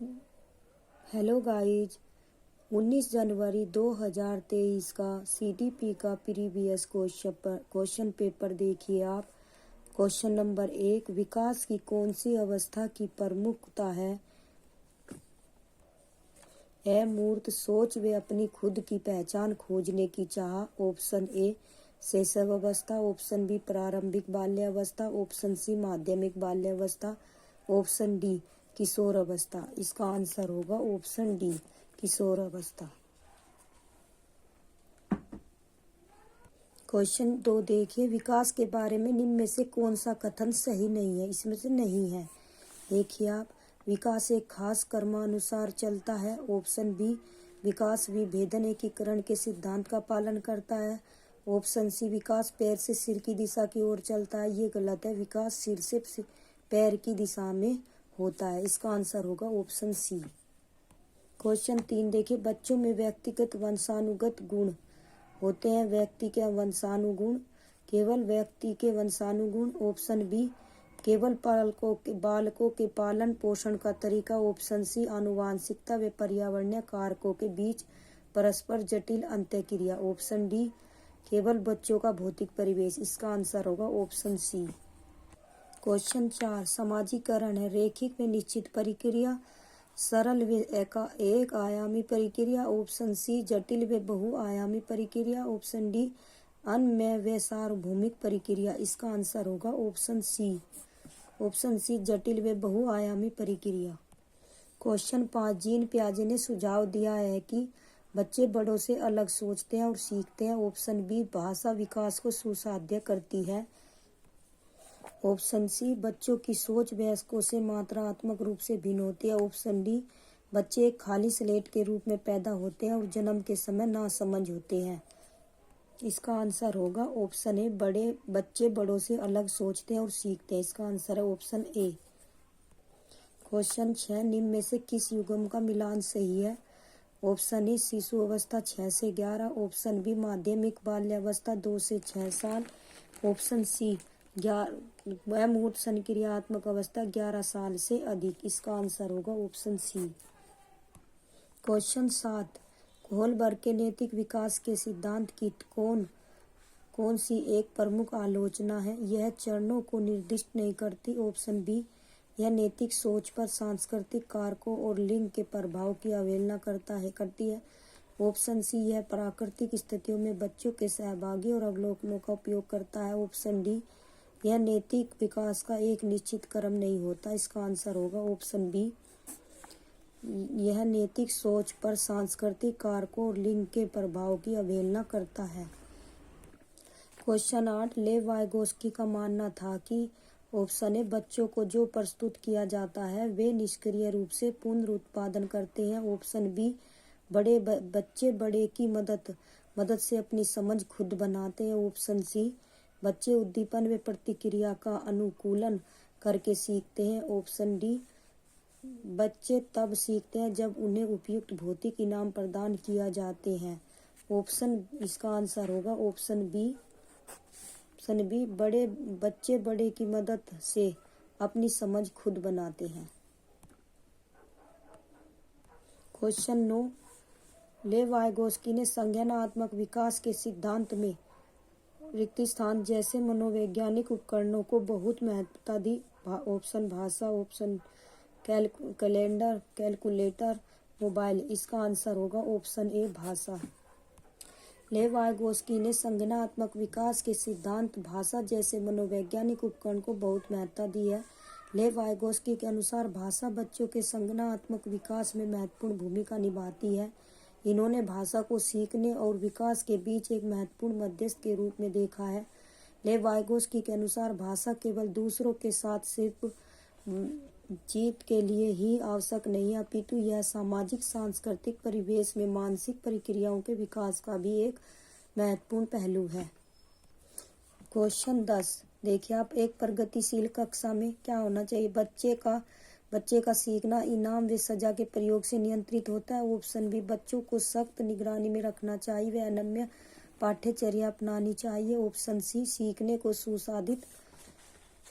Hello guys, 19 जनवरी 2023 का CTP का previous question paper देखिए आप। क्वेश्चन नंबर 1, विकास की कौन सी अवस्था की प्रमुखता है? ए मूर्त सोच व अपनी खुद की पहचान खोजने की चाह। ऑप्शन ए शैशव अवस्था, ऑप्शन बी प्रारंभिक बाल्यावस्था, ऑप्शन सी माध्यमिक बाल्यावस्था, ऑप्शन डी किशोर अवस्था। इसका आंसर होगा ऑप्शन डी किशोर अवस्था। क्वेश्चन 2 देखिए, विकास के बारे में निम्न में से कौन सा कथन सही नहीं है? इसमें से नहीं है। देखिए आप, विकास एक खास क्रमानुसार चलता है। ऑप्शन बी विकास विभेदन एकीकरण के सिद्धांत का पालन करता है। ऑप्शन सी विकास पैर से सिर की दिशा की ओर चलता है। ये गलत है, विकास सिर से पैर की दिशा में होता है। इसका आंसर होगा ऑप्शन सी। क्वेश्चन 3 देखिए, बच्चों में व्यक्तिगत वंशानुगत गुण होते हैं। व्यक्ति के वंशानुगुण, केवल व्यक्ति के वंशानुगुण। ऑप्शन बी केवल बालकों के पालन पोषण का तरीका। ऑप्शन सी आनुवांशिकता व पर्यावरणीय कारकों के बीच परस्पर जटिल अंतःक्रिया। ऑप्शन डी केवल बच्चों का भौतिक परिवेश। इसका आंसर होगा ऑप्शन सी। क्वेश्चन 4, समाजीकरण है रैखिक व निश्चित प्रक्रिया, सरल व एक आयामी प्रक्रिया। ऑप्शन सी जटिल व बहुआयामी प्रक्रिया। ऑप्शन डी अनम्य व सार्वभौमिक प्रक्रिया। इसका आंसर होगा ऑप्शन सी। ऑप्शन सी जटिल व बहुआयामी प्रक्रिया। क्वेश्चन 5, जीन पियाजे ने सुझाव दिया है कि बच्चे बड़ों से अलग सोचते हैं और सीखते हैं। ऑप्शन बी भाषा विकास को सुसाध्य करती है। ऑप्शन सी बच्चों की सोच वयस्कों से मात्रात्मक रूप से भिन्न होती है। ऑप्शन डी बच्चे एक खाली स्लेट के रूप में पैदा होते हैं और जन्म के समय नासमझ होते हैं। इसका आंसर होगा ऑप्शन ए बच्चे बड़ों से अलग सोचते हैं और सीखते हैं। इसका आंसर है ऑप्शन ए। क्वेश्चन 6, निम्न में से किस युग्म का मिलान सही है? ऑप्शन ए शिशु अवस्था 6 से 11। ऑप्शन बी माध्यमिक बाल्यावस्था 2 से 6 साल। ऑप्शन सी मूर्त संक्रियात्मक अवस्था 11 साल से अधिक। इसका आंसर होगा ऑप्शन सी। क्वेश्चन 7, होलबर्ग के नैतिक विकास के सिद्धांत की कौन सी एक प्रमुख आलोचना है? यह चरणों को निर्दिष्ट नहीं करती। ऑप्शन बी यह नैतिक सोच पर सांस्कृतिक कारकों और लिंग के प्रभाव की अवहेलना करती है। ऑप्शन सी यह प्राकृतिक स्थितियों में बच्चों के सहभागी और अवलोकनों का उपयोग करता है। ऑप्शन डी यह नैतिक विकास का एक निश्चित क्रम नहीं होता। इसका आंसर होगा ऑप्शन बी यह नैतिक सोच पर सांस्कृतिक कारकों और लिंग के प्रभाव की अवहेलना करता है। क्वेश्चन 8, लेव वाइगोस्की का मानना था कि ऑप्शन ए बच्चों को जो प्रस्तुत किया जाता है वे निष्क्रिय रूप से पुनरुत्पादन करते हैं। ऑप्शन बी बच्चे बड़े की मदद से अपनी समझ खुद बनाते हैं। ऑप्शन सी बच्चे उद्दीपन व प्रतिक्रिया का अनुकूलन करके सीखते हैं। ऑप्शन डी बच्चे तब सीखते हैं जब उन्हें उपयुक्त भौतिक इनाम प्रदान किया जाते हैं। इसका आंसर होगा ऑप्शन बी बच्चे बड़े की मदद से अपनी समझ खुद बनाते हैं। क्वेश्चन 9, लेव वाइगोस्की ने संज्ञानात्मक विकास के सिद्धांत में रिक्त स्थान जैसे मनोवैज्ञानिक उपकरणों को बहुत महत्वता दी। ऑप्शन भाषा, ऑप्शन कैलकुलेटर, मोबाइल। इसका आंसर होगा ऑप्शन ए भाषा। लेव वाइगोस्की ने संज्ञानात्मक विकास के सिद्धांत भाषा जैसे मनोवैज्ञानिक उपकरण को बहुत महत्वता दी है। लेव वाइगोस्की के अनुसार भाषा बच्चों के संज्ञानात्मक विकास में महत्वपूर्ण भूमिका निभाती है। इन्होंने भाषा को सीखने और विकास के बीच एक महत्वपूर्ण मध्यस्थ के रूप में देखा है। लेव वाइगोस्की के अनुसार भाषा केवल दूसरों के साथ सिर्फ जीत के लिए ही आवश्यक नहीं, अपितु यह सामाजिक सांस्कृतिक परिवेश में मानसिक प्रक्रियाओं के विकास का भी एक महत्वपूर्ण पहलू है। क्वेश्चन 10 देखिए आप, एक प्रगतिशील कक्षा में क्या होना चाहिए? बच्चे का सीखना इनाम व सजा के प्रयोग से नियंत्रित होता है। ऑप्शन बी बच्चों को सख्त निगरानी में रखना चाहिए व अनम्य पाठ्यचर्या अपनानी चाहिए। ऑप्शन सी सीखने को सुसाधित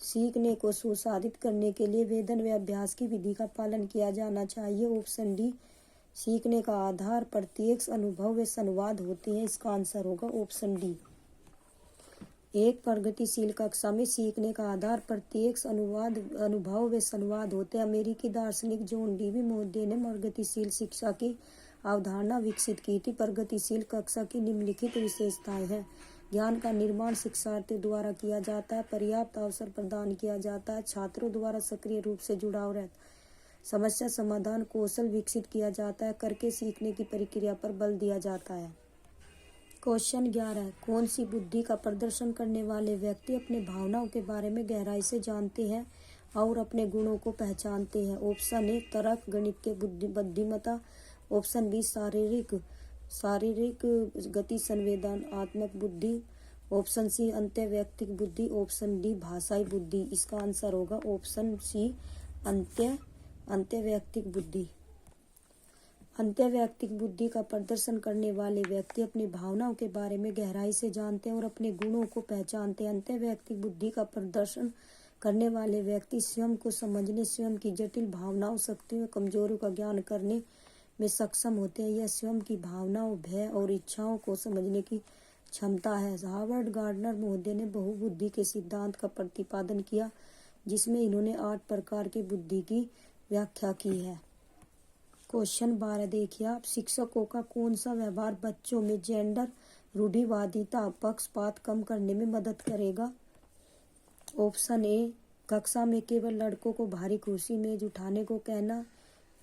सीखने को सुसाधित करने के लिए वेदन व अभ्यास की विधि का पालन किया जाना चाहिए। ऑप्शन डी, सीखने का आधार प्रत्यक्ष अनुभव व संवाद होते हैं। इसका आंसर होगा ऑप्शन डी। एक प्रगतिशील कक्षा में सीखने का आधार प्रत्यक्ष अनुभव व संवाद होते हैं। अमेरिकी दार्शनिक जॉन डीवी महोदय ने प्रगतिशील शिक्षा की अवधारणा विकसित की थी। प्रगतिशील कक्षा की निम्नलिखित विशेषताएं हैं। ज्ञान का निर्माण शिक्षार्थियों द्वारा किया जाता है, पर्याप्त अवसर प्रदान किया जाता है, छात्रों द्वारा सक्रिय रूप से जुड़ाव रहता है, समस्या समाधान कौशल विकसित किया जाता है, करके सीखने की प्रक्रिया पर बल दिया जाता है। क्वेश्चन 11, कौन सी बुद्धि का प्रदर्शन करने वाले व्यक्ति अपने भावनाओं के बारे में गहराई से जानते हैं और अपने गुणों को पहचानते हैं। ऑप्शन ए, तर्क गणित के बुद्धिमत्ता। ऑप्शन बी, शारीरिक गति संवेदनात्मक बुद्धि। ऑप्शन सी, अंतर्वैयक्तिक बुद्धि। ऑप्शन डी, भाषाई बुद्धि। इसका आंसर होगा ऑप्शन सी, अंतर्वैयक्तिक बुद्धि। अंतर्वैयक्तिक बुद्धि का प्रदर्शन करने वाले व्यक्ति अपनी भावनाओं के बारे में गहराई से जानते हैं और अपने गुणों को पहचानते हैं। अंतर्वैयक्तिक बुद्धि का प्रदर्शन करने वाले व्यक्ति स्वयं को समझने, स्वयं की जटिल भावनाओं, शक्तियों, कमजोरियों का ज्ञान करने में सक्षम होते हैं। यह स्वयं की भावनाओं, भय और इच्छाओं को समझने की क्षमता है। हार्वर्ड गार्डनर महोदय ने बहुबुद्धि के सिद्धांत का प्रतिपादन किया, जिसमें इन्होंने 8 प्रकार की बुद्धि की व्याख्या की है। क्वेश्चन 12 देखिए आप, शिक्षकों का कौन सा व्यवहार बच्चों में जेंडर रूढ़िवादिता, पक्षपात कम करने में मदद करेगा। ऑप्शन ए, कक्षा में केवल लड़कों को भारी कुर्सी मेज उठाने को कहना,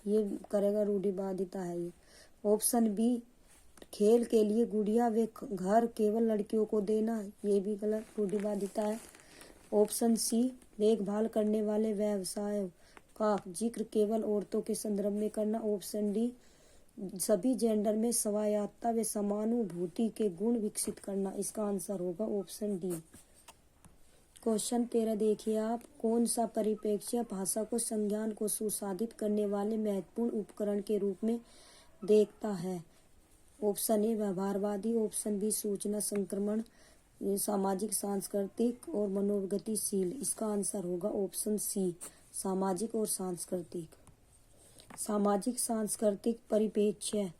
ये करेगा, रूढ़िवादिता है ये। ऑप्शन बी, खेल के लिए गुड़िया व घर केवल लड़कियों को देना, ये भी गलत, रूढ़िवादिता है। ऑप्शन सी, देखभाल करने वाले व्यवसायों का जिक्र केवल औरतों के संदर्भ में करना। ऑप्शन डी, सभी जेंडर में स्वायत्तता व समानुभूति के गुण विकसित करना। इसका आंसर होगा ऑप्शन डी। क्वेश्चन 13 देखिए आप, कौन सा परिप्रेक्ष्य भाषा को संज्ञान को सुसाधित करने वाले महत्वपूर्ण उपकरण के रूप में देखता है। ऑप्शन ए, व्यवहारवादी। ऑप्शन बी, सूचना संक्रमण, सामाजिक, सांस्कृतिक और मनोगतिशील। इसका आंसर होगा ऑप्शन सी, सामाजिक और सांस्कृतिक। सामाजिक सांस्कृतिक परिप्रेक्ष्य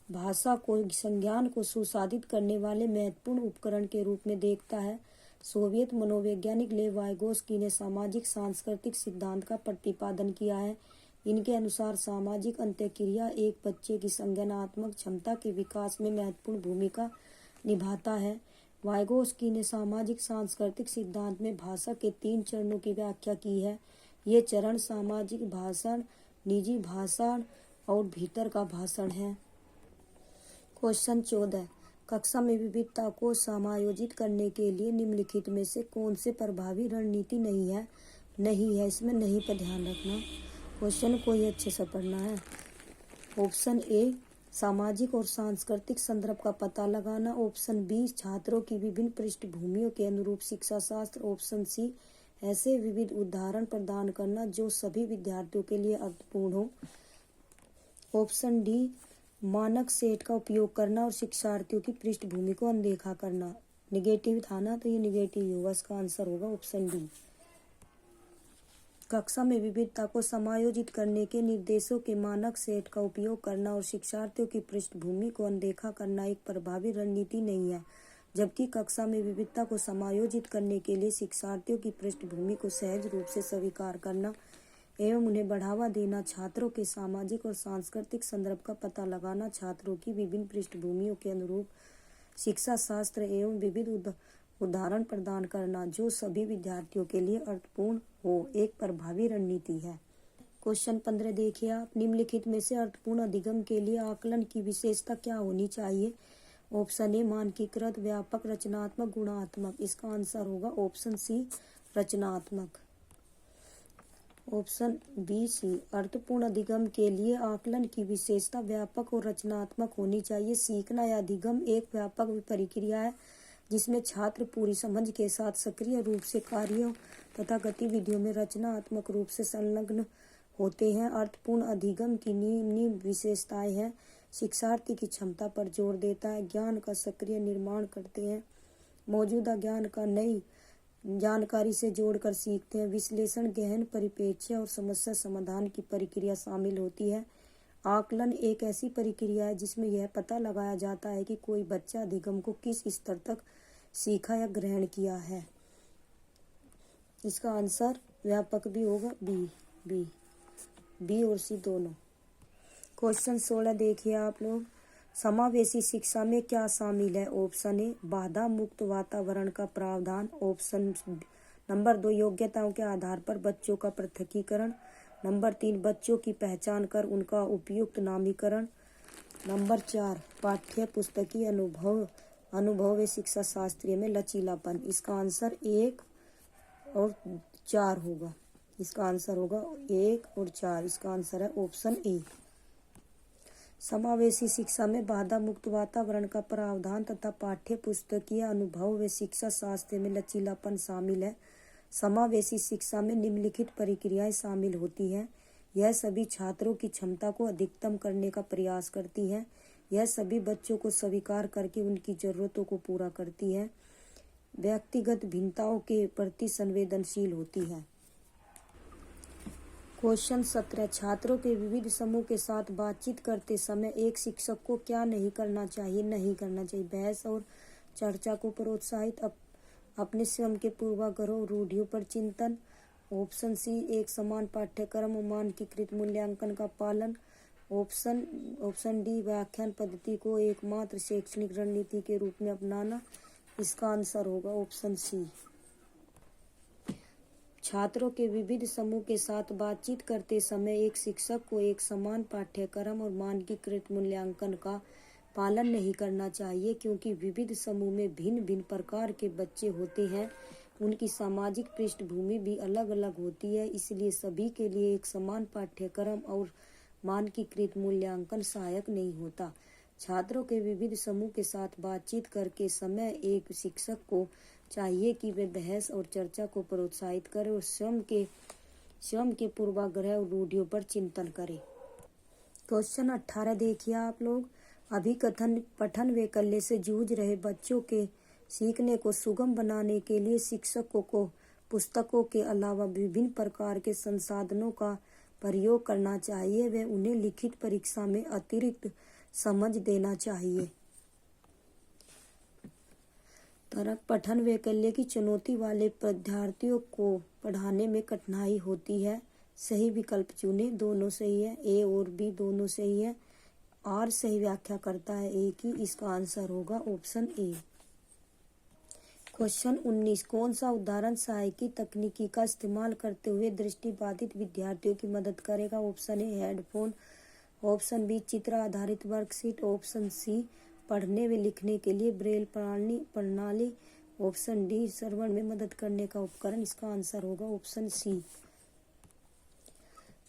भाषा को संज्ञान को सुसाधित करने वाले महत्वपूर्ण उपकरण के रूप में देखता है। सोवियत मनोवैज्ञानिक लेव वाइगोस्की ने सामाजिक सांस्कृतिक सिद्धांत का प्रतिपादन किया है। इनके अनुसार सामाजिक अंतःक्रिया एक बच्चे की संज्ञानात्मक क्षमता के विकास में महत्वपूर्ण भूमिका निभाता है। वाइगोस्की ने सामाजिक सांस्कृतिक सिद्धांत में भाषा के 3 चरणों की व्याख्या की है। ये चरण सामाजिक भाषण, निजी भाषण और भीतर का भाषण है। क्वेश्चन 14, कक्षा में विविधता को समायोजित करने के लिए निम्नलिखित में से कौन से प्रभावी रणनीति नहीं है। इसमें नहीं पर ध्यान रखना, क्वेश्चन को ये अच्छे से पढ़ना है। ऑप्शन ए, सामाजिक और सांस्कृतिक संदर्भ का पता लगाना। ऑप्शन बी, छात्रों की विभिन्न पृष्ठभूमियों के अनुरूप शिक्षा शास्त्र। ऑप्शन सी, ऐसे विविध उदाहरण प्रदान करना जो सभी विद्यार्थियों के लिए अर्थपूर्ण हो। ऑप्शन डी, मानक सेट का उपयोग करना और शिक्षार्थियों की पृष्ठभूमि को अनदेखा करना। निगेटिव था ना, तो ये निगेटिव ही होगा। इसका आंसर होगा ऑप्शन डी। कक्षा में विविधता को समायोजित करने के निर्देशों के मानक सेट का उपयोग करना और शिक्षार्थियों की पृष्ठभूमि को अनदेखा करना एक प्रभावी रणनीति नहीं है, जबकि कक्षा में विविधता को समायोजित करने के लिए शिक्षार्थियों की पृष्ठभूमि को सहज रूप से स्वीकार करना एवं उन्हें बढ़ावा देना, छात्रों के सामाजिक और सांस्कृतिक संदर्भ का पता लगाना, छात्रों की विभिन्न पृष्ठभूमियों के अनुरूप शिक्षा शास्त्र एवं विविध उदाहरण प्रदान करना जो सभी विद्यार्थियों के लिए अर्थपूर्ण हो, एक प्रभावी रणनीति है। क्वेश्चन 15 देखिए आप, निम्नलिखित में से अर्थपूर्ण अधिगम के लिए आकलन की विशेषता क्या होनी चाहिए। ऑप्शन ए, मानकीकृत, व्यापक, रचनात्मक, गुणात्मक। इसका आंसर होगा ऑप्शन सी, रचनात्मक। ऑप्शन बी सी, अर्थपूर्ण अधिगम के लिए आकलन की विशेषता व्यापक और रचनात्मक होनी चाहिए। सीखना या अधिगम एक व्यापक प्रक्रिया है जिसमें छात्र पूरी समझ के साथ सक्रिय रूप से कार्यों तथा गतिविधियों में रचनात्मक रूप से संलग्न होते हैं। अर्थपूर्ण अधिगम की निम्न विशेषताएं हैं। शिक्षार्थी की क्षमता पर जोर देता है, ज्ञान का सक्रिय निर्माण करते हैं, मौजूदा ज्ञान का नई जानकारी से जोड़कर सीखते हैं। विश्लेषण गहन परिप्रेक्ष्य और समस्या समाधान की प्रक्रिया शामिल होती है। आकलन एक ऐसी प्रक्रिया है जिसमें यह पता लगाया जाता है कि कोई बच्चा अधिगम को किस स्तर तक सीखा या ग्रहण किया है। इसका आंसर व्यापक भी होगा बी और सी दोनों। क्वेश्चन 16 देखिए आप लोग। समावेशी शिक्षा में क्या शामिल है? ऑप्शन ए बाधा मुक्त वातावरण का प्रावधान। ऑप्शन नंबर 2 योग्यताओं के आधार पर बच्चों का पृथकीकरण। नंबर 3 बच्चों की पहचान कर उनका उपयुक्त नामीकरण। नंबर 4 पाठ्य पुस्तकीय अनुभव व शिक्षा शास्त्रीय में लचीलापन। इसका आंसर 1 और 4 होगा। इसका आंसर होगा 1 और 4। इसका आंसर है ऑप्शन ए। समावेशी शिक्षा में बाधा मुक्त वातावरण का प्रावधान तथा पाठ्य पुस्तकीय अनुभव व शिक्षा शास्त्र में लचीलापन शामिल है। समावेशी शिक्षा में निम्नलिखित प्रक्रियाएं शामिल होती हैं। यह सभी छात्रों की क्षमता को अधिकतम करने का प्रयास करती है। यह सभी बच्चों को स्वीकार करके उनकी जरूरतों को पूरा करती है। व्यक्तिगत भिन्नताओं के प्रति संवेदनशील होती है। क्वेश्चन 17 छात्रों के विविध समूह के साथ बातचीत करते समय एक शिक्षक को क्या नहीं करना चाहिए? नहीं करना चाहिए बहस और चर्चा को प्रोत्साहित, अपने स्वयं के पूर्वाग्रहों रूढ़ियों पर चिंतन। ऑप्शन सी एक समान पाठ्यक्रम और मानकीकृत मूल्यांकन का पालन। ऑप्शन डी व्याख्यान पद्धति को एकमात्र शैक्षणिक रणनीति के रूप में अपनाना। इसका आंसर होगा ऑप्शन सी। छात्रों के विविध समूह के साथ बातचीत करते समय एक शिक्षक को एक समान पाठ्यक्रम और मानकीकृत मूल्यांकन का पालन नहीं करना चाहिए, क्योंकि विविध समूह में भिन्न भिन्न प्रकार के बच्चे होते हैं। उनकी सामाजिक पृष्ठभूमि भी अलग अलग होती है, इसलिए सभी के लिए एक समान पाठ्यक्रम और मानकीकृत मूल्यांकन सहायक नहीं होता। छात्रों के विविध समूह के साथ बातचीत करके समय एक शिक्षक को चाहिए कि वे बहस और चर्चा को प्रोत्साहित करें और स्वयं के पूर्वाग्रह और रूढ़ियों पर चिंतन करें। क्वेश्चन 18 देखिए आप लोग। अभिकथन पठन वैकल्य से जूझ रहे बच्चों के सीखने को सुगम बनाने के लिए शिक्षकों को पुस्तकों के अलावा विभिन्न प्रकार के संसाधनों का प्रयोग करना चाहिए। वे उन्हें लिखित परीक्षा में अतिरिक्त समझ देना चाहिए। तरक पठन वैकल्य की चुनौती वाले विद्यार्थियों को पढ़ाने में कठिनाई होती है। सही विकल्प चुने, दोनों सही है। ए और बी दोनों सही है। आर सही व्याख्या करता है ए की। इसका आंसर होगा ऑप्शन ए। क्वेश्चन 19 कौन सा उदाहरण सहायकी तकनीकी का इस्तेमाल करते हुए दृष्टिबाधित विद्यार्थियों की मदद करेगा? Option A headphone. Option B चित्र आधारित वर्कशीट। ऑप्शन सी पढ़ने व लिखने के लिए ब्रेल प्रणाली। ऑप्शन डी श्रवण में मदद करने का उपकरण। इसका आंसर होगा ऑप्शन सी।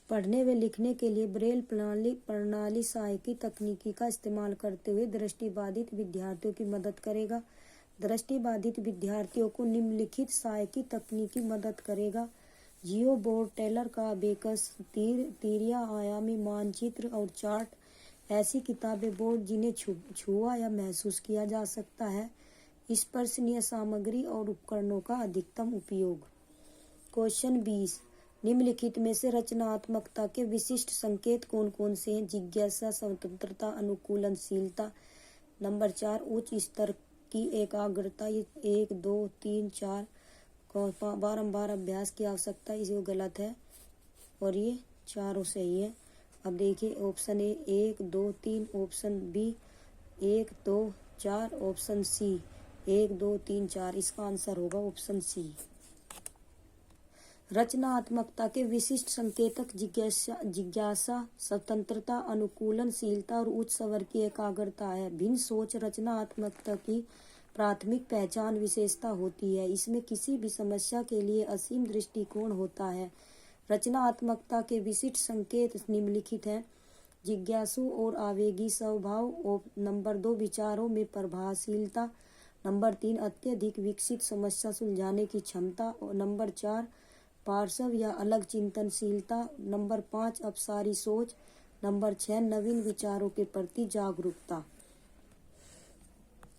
पढ़ने व लिखने के लिए ब्रेल प्रणाली सहायकी तकनीकी का इस्तेमाल करते हुए दृष्टिबाधित विद्यार्थियों की मदद करेगा। दृष्टिबाधित विद्यार्थियों को निम्नलिखित सहायकी तकनीकी मदद करेगा। जियो बोर्ड, टेलर का बेकस, तीरिया आयामी मानचित्र और चार्ट। ऐसी किताबें बोर्ड जिन्हें छुआ या महसूस किया जा सकता है। स्पर्शनीय सामग्री और उपकरणों का अधिकतम उपयोग। क्वेश्चन 20 निम्नलिखित में से रचनात्मकता के विशिष्ट संकेत कौन कौन से हैं? जिज्ञासा, स्वतंत्रता, अनुकूलनशीलता। नंबर 4 उच्च स्तर की एकाग्रता। 1 2 3 4 बारंबार अभ्यास की आवश्यकता। ये गलत है और ये चारों सही है। अब देखिए option A 1 2 3। Option B 1 2 4। Option C 1 2 3 4। इसका आंसर होगा ऑप्शन सी। रचनात्मकता के विशिष्ट संकेतक जिज्ञासा, स्वतंत्रता, अनुकूलनशीलता और उच्च स्वर की एकाग्रता है। भिन्न सोच रचनात्मकता की प्राथमिक पहचान विशेषता होती है। इसमें किसी भी समस्या के लिए असीम दृष्टिकोण होता है। रचनात्मकता के विशिष्ट संकेत निम्नलिखित हैं। जिज्ञासु और आवेगी स्वभाव। नंबर 2 विचारों में प्रभावशीलता। नंबर 3 अत्यधिक विकसित समस्या सुलझाने की क्षमता। और नंबर 4 पार्श्व या अलग चिंतनशीलता। नंबर 5 अपसारी सोच। नंबर 6 नवीन विचारों के प्रति जागरूकता।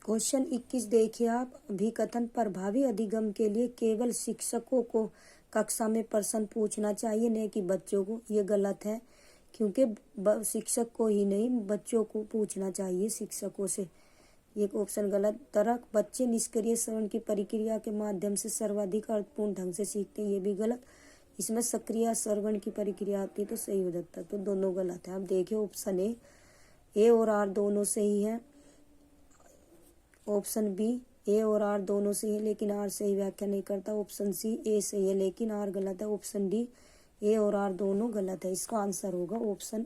क्वेश्चन 21 देखिए आप। अभिकथन प्रभावी अधिगम के लिए केवल शिक्षकों को कक्षा में प्रश्न पूछना चाहिए, नहीं कि बच्चों को। ये गलत है, क्योंकि शिक्षक को ही नहीं बच्चों को पूछना चाहिए शिक्षकों से। ये ऑप्शन गलत। तरक बच्चे निष्क्रिय श्रवण की प्रक्रिया के माध्यम से सर्वाधिक अर्थपूर्ण ढंग से सीखते हैं, ये भी गलत। इसमें सक्रिय श्रवण की प्रक्रिया आती तो सही हो जाता, तो दोनों गलत है। अब देखिए ऑप्शन ए और आर दोनों सही है। ऑप्शन बी ए और आर दोनों सही है, लेकिन आर सही व्याख्या नहीं करता। ऑप्शन सी ए सही है, लेकिन आर गलत है। ऑप्शन डी ए और आर दोनों गलत है। इसका आंसर होगा ऑप्शन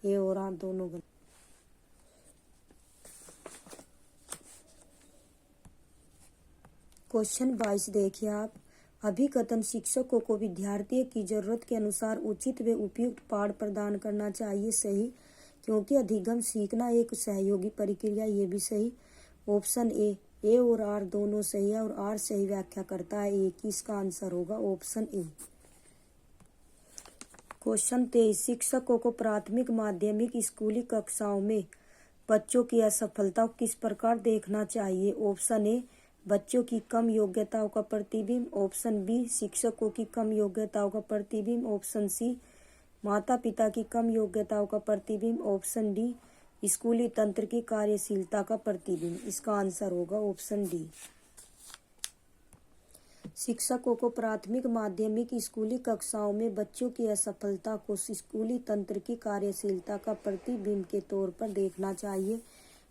ए और आर दोनों गलत। क्वेश्चन 22 देखिए आप। अभिकथन शिक्षकों को विद्यार्थियों की जरूरत के अनुसार उचित व उपयुक्त पाठ प्रदान करना चाहिए, सही, क्योंकि अधिगम सीखना एक सहयोगी प्रक्रिया, ये भी सही। ऑप्शन ए और आर दोनों सही है, और आर सही व्याख्या करता है ए की। इसका आंसर होगा ऑप्शन ए। क्वेश्चन 23 शिक्षकों को प्राथमिक माध्यमिक स्कूली कक्षाओं में बच्चों की असफलता को किस प्रकार देखना चाहिए। ऑप्शन ए बच्चों की कम योग्यताओं का प्रतिबिंब। ऑप्शन बी शिक्षकों की कम योग्यताओं का प्रतिबिंब। ऑप्शन सी माता पिता की कम योग्यताओं का प्रतिबिंब। ऑप्शन डी स्कूली तंत्र की कार्यशीलता का प्रतिबिंब। इसका आंसर होगा ऑप्शन डी। शिक्षकों को प्राथमिक माध्यमिक स्कूली कक्षाओं में बच्चों की असफलता को स्कूली तंत्र की कार्यशीलता का प्रतिबिंब के तौर पर देखना चाहिए।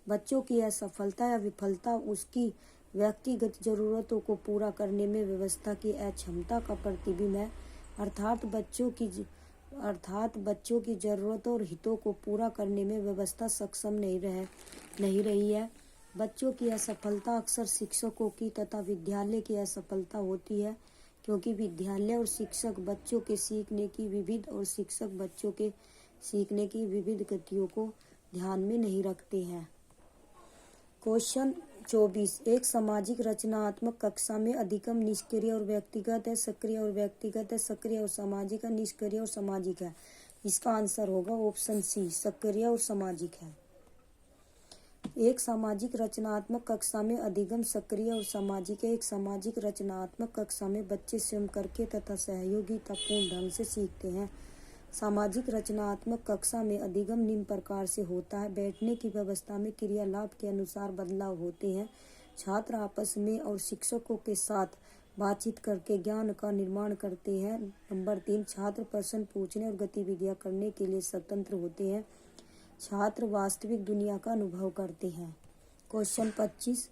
बच्चों की असफलता या विफलता उसकी व्यक्तिगत जरूरतों को पूरा करने में व्यवस्था की अक्षमता का प्रतिबिंब है, अर्थात बच्चों की जरूरतों और हितों को पूरा करने में व्यवस्था सक्षम नहीं रही है। बच्चों की असफलता अक्सर शिक्षकों की तथा विद्यालय की असफलता होती है, क्योंकि विद्यालय और शिक्षक बच्चों के सीखने की विविध और शिक्षक बच्चों के सीखने की विविध गतियों को ध्यान में नहीं रखते हैं। क्वेश्चन 24 एक सामाजिक रचनात्मक कक्षा में अधिगम निष्क्रिय और व्यक्तिगत है, सक्रिय और व्यक्तिगत है, सक्रिय और सामाजिक है, निष्क्रिय और सामाजिक है। इसका आंसर होगा ऑप्शन सी सक्रिय और सामाजिक है। एक सामाजिक रचनात्मक कक्षा में अधिगम सक्रिय और सामाजिक है। एक सामाजिक रचनात्मक कक्षा में बच्चे स्वयं करके तथा सहयोगितापूर्ण ढंग से सीखते हैं। सामाजिक रचनात्मक कक्षा में अधिगम निम्न प्रकार से होता है। बैठने की व्यवस्था में क्रियालाप के अनुसार बदलाव होते हैं। छात्र आपस में और शिक्षकों के साथ बातचीत करके ज्ञान का निर्माण करते हैं। नंबर 3 छात्र प्रश्न पूछने और गतिविधियां करने के लिए स्वतंत्र होते हैं। छात्र वास्तविक दुनिया का अनुभव करते हैं। क्वेश्चन 25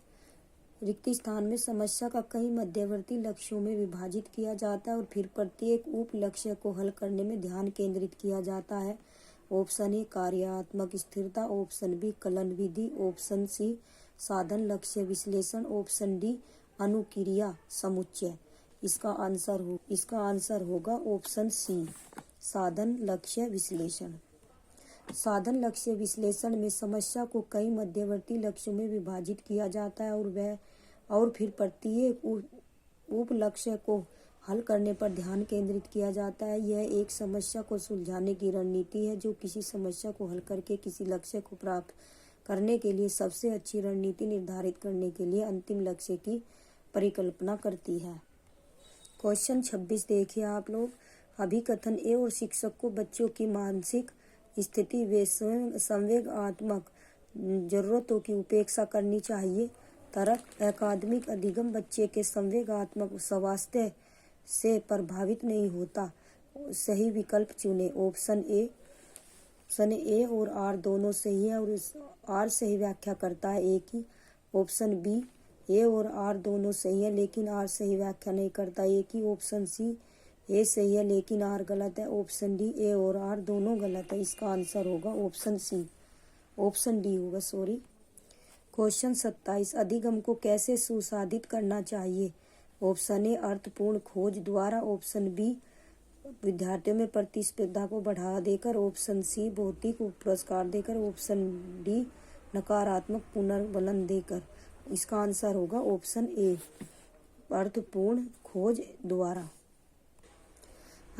रिक्त स्थान में समस्या का कई मध्यवर्ती लक्ष्यों में विभाजित किया जाता है और फिर प्रत्येक उप लक्ष्य को हल करने में ध्यान केंद्रित किया जाता है। ऑप्शन ए कार्यात्मक स्थिरता। ऑप्शन बी कलन विधि। ऑप्शन सी साधन लक्ष्य विश्लेषण। ऑप्शन डी अनुक्रिया समुच्चय। इसका आंसर होगा ऑप्शन सी साधन लक्ष्य विश्लेषण। साधन लक्ष्य विश्लेषण में समस्या को कई मध्यवर्ती लक्ष्यों में विभाजित किया जाता है और फिर प्रत्येक उप लक्ष्य को हल करने पर ध्यान केंद्रित किया जाता है। यह एक समस्या को सुलझाने की रणनीति है जो किसी समस्या को हल करके किसी लक्ष्य को प्राप्त करने के लिए सबसे अच्छी रणनीति निर्धारित करने के लिए अंतिम लक्ष्य की परिकल्पना करती है। क्वेश्चन 26 देखिए आप लोग। अभिकथन ए और शिक्षक को बच्चों की मानसिक स्थिति व संवेगात्मक जरूरतों की उपेक्षा करनी चाहिए। तर्क अकादमिक अधिगम बच्चे के संवेगात्मक स्वास्थ्य से प्रभावित नहीं होता। सही विकल्प चुने। ऑप्शन ए और आर दोनों सही है, और आर सही व्याख्या करता है ए की। ऑप्शन बी ए और आर दोनों सही है, लेकिन आर सही व्याख्या नहीं करता ए की। ऑप्शन सी ए सही है, लेकिन आर गलत है। ऑप्शन डी ए और आर दोनों गलत है। इसका आंसर होगा ऑप्शन डी होगा, सॉरी। क्वेश्चन 27 अधिगम को कैसे सुसाधित करना चाहिए। ऑप्शन ए अर्थपूर्ण खोज द्वारा। ऑप्शन बी विद्यार्थियों में प्रतिस्पर्धा को बढ़ावा देकर। ऑप्शन सी भौतिक पुरस्कार देकर। ऑप्शन डी नकारात्मक पुनर्बलन देकर। इसका आंसर होगा ऑप्शन ए अर्थपूर्ण खोज द्वारा।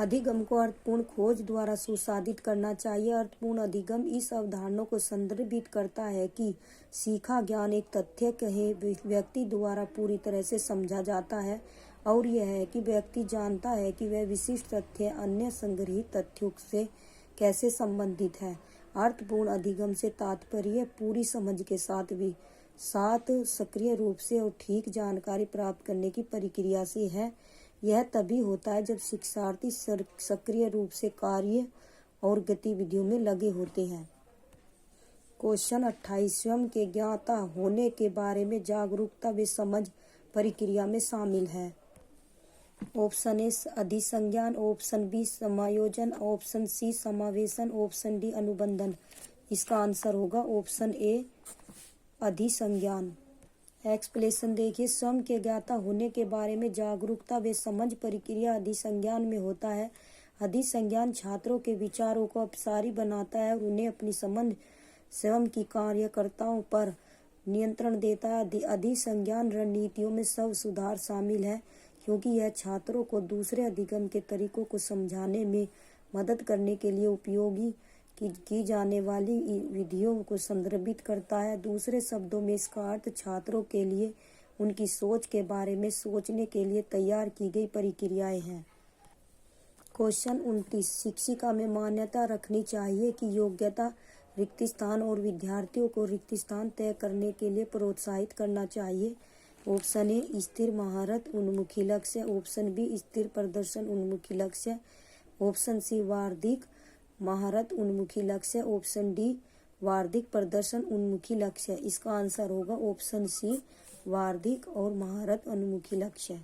अधिगम को अर्थपूर्ण खोज द्वारा सुसाधित करना चाहिए। अर्थपूर्ण अधिगम इस अवधारणा को संदर्भित करता है कि सीखा ज्ञान एक तथ्य कहे व्यक्ति द्वारा पूरी तरह से समझा जाता है और यह है कि व्यक्ति जानता है कि वह विशिष्ट तथ्य अन्य संग्रहित तथ्यों से कैसे संबंधित है। अर्थपूर्ण अधिगम से तात्पर्य पूरी समझ के साथ सक्रिय रूप से और ठीक जानकारी प्राप्त करने की प्रक्रिया से है। यह तभी होता है जब शिक्षार्थी सक्रिय रूप से कार्य और गतिविधियों में लगे होते हैं। क्वेश्चन 28 स्वयं के ज्ञाता होने के बारे में जागरूकता व समझ प्रक्रिया में शामिल है। ऑप्शन ए अधिसंज्ञान, ऑप्शन बी समायोजन, ऑप्शन सी समावेशन, ऑप्शन डी अनुबंधन। इसका आंसर होगा ऑप्शन ए अधिसंज्ञान। एक्सप्लेनेशन देखिए, स्वयं के ज्ञाता होने के बारे में जागरूकता व समझ प्रक्रिया अधिसंज्ञान में होता है। अधिसंज्ञान छात्रों के विचारों को अपसारी बनाता है और उन्हें अपनी समझ स्वयं की कार्यकर्ताओं पर नियंत्रण देता है। अधिसंज्ञान रणनीतियों में स्व सुधार शामिल है क्योंकि यह छात्रों को दूसरे अधिगम के तरीकों को समझाने में मदद करने के लिए उपयोगी की जाने वाली विधियों को संदर्भित करता है। दूसरे शब्दों में इसका अर्थ छात्रों के लिए उनकी सोच के बारे में सोचने के लिए तैयार की गई प्रक्रियाएं हैं। क्वेश्चन 29 शिक्षिका में मान्यता रखनी चाहिए कि योग्यता रिक्त स्थान और विद्यार्थियों को रिक्त स्थान तय करने के लिए प्रोत्साहित करना चाहिए। ऑप्शन ए स्थिर महारत उन्मुखी लक्ष्य, ऑप्शन बी स्थिर प्रदर्शन उन्मुखी लक्ष्य, ऑप्शन सी वार्षिक महारत उन्मुखी लक्ष्य, ऑप्शन डी वार्षिक प्रदर्शन उन्मुखी लक्ष्य। इसका आंसर होगा ऑप्शन सी वार्षिक और महारत उन्मुखी लक्ष्य।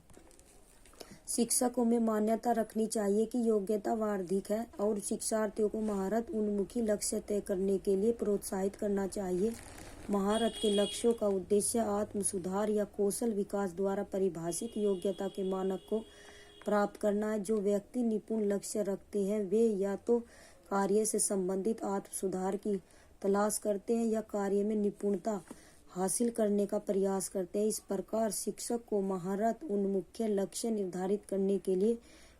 शिक्षकों में मान्यता रखनी चाहिए कि योग्यता वार्षिक है और शिक्षार्थियों को महारत उन्मुखी लक्ष्य तय करने के लिए प्रोत्साहित करना चाहिए। महारत के लक्ष्यों का उद्देश्य आत्म सुधार या कौशल विकास द्वारा परिभाषित योग्यता के मानक को प्राप्त करना है। जो व्यक्ति निपुण लक्ष्य रखते हैं वे या तो कार्य से संबंधित आत्म सुधार की तलाश करते हैं या कार्य में निपुणता हासिल करने का प्रयास करते हैं। इस प्रकार शिक्षक को महारत उन्मुख लक्ष्य निर्धारित करने के लिए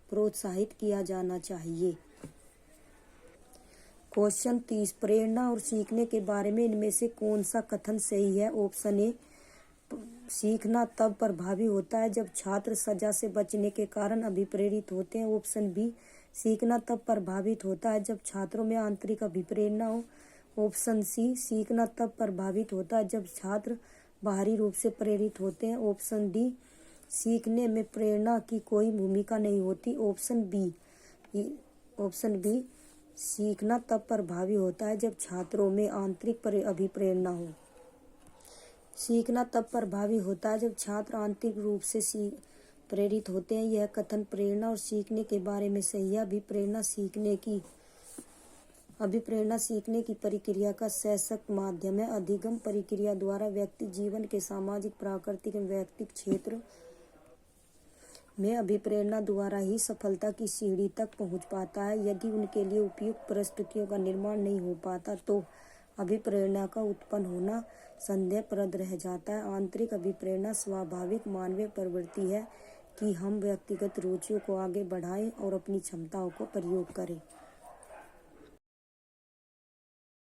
प्रोत्साहित किया जाना चाहिए। क्वेश्चन 30 प्रेरणा और सीखने के बारे में इनमें से कौन सा कथन सही है। ऑप्शन ए सीखना तब प्रभावी होता है जब छात्र सजा से बचने के कारण अभिप्रेरित होते हैं। ऑप्शन बी सीखना तब प्रभावित होता है जब छात्रों में आंतरिक अभिप्रेरणा हो। ऑप्शन सी सीखना तब प्रभावित होता है जब छात्र बाहरी रूप से प्रेरित होते हैं। ऑप्शन डी सीखने में प्रेरणा की कोई भूमिका नहीं होती। ऑप्शन बी सीखना तब प्रभावी होता है जब छात्रों में आंतरिक अभिप्रेरणा हो। सीखना तब प्रभावी होता है जब छात्र आंतरिक रूप से प्रेरित होते हैं। यह कथन प्रेरणा और सीखने के बारे में सही है। अभिप्रेरणा सीखने की प्रक्रिया का सशक्त माध्यम है। अधिगम प्रक्रिया द्वारा व्यक्ति जीवन के सामाजिक, प्राकृतिक एवं व्यक्तिगत क्षेत्र में अभिप्रेरणा द्वारा ही सफलता की सीढ़ी तक पहुंच पाता है। यदि उनके लिए उपयुक्त परिस्थितियों का निर्माण नहीं हो पाता तो अभिप्रेरणा का उत्पन्न होना संदेहप्रद रह जाता है। आंतरिक अभिप्रेरणा स्वाभाविक मानवीय प्रवृत्ति है कि हम व्यक्तिगत रुचियों को आगे बढ़ाएं और अपनी क्षमताओं को प्रयोग करें।